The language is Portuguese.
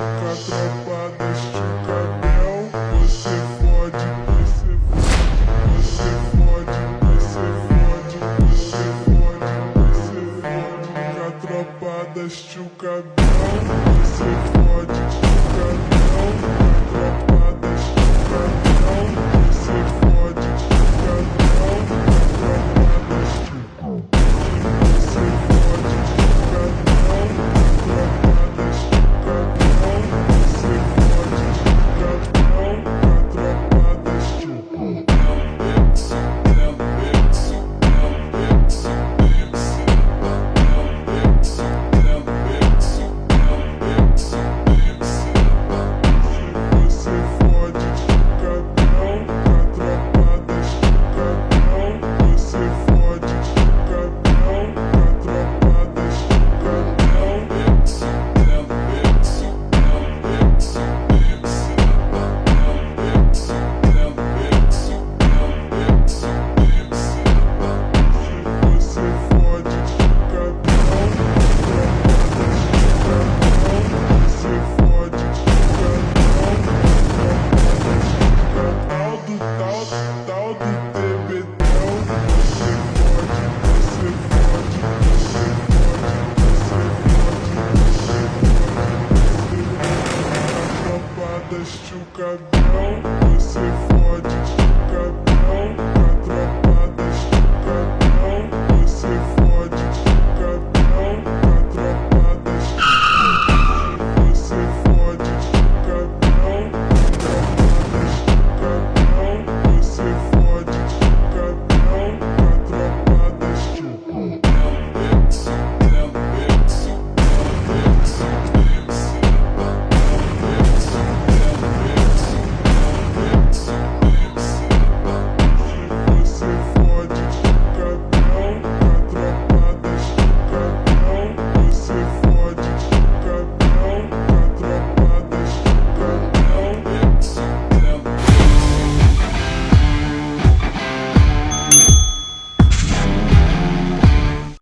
Deste o cabelo, você fode o cabelo, tropa deste o cabelo, você fode o cabelo, tropa deste o cabelo, você fode o cabelo, tropa deste o cabelo, você fode o cabelo, tropa deste o cabelo. Deste o cabelo, você fode o cabelo.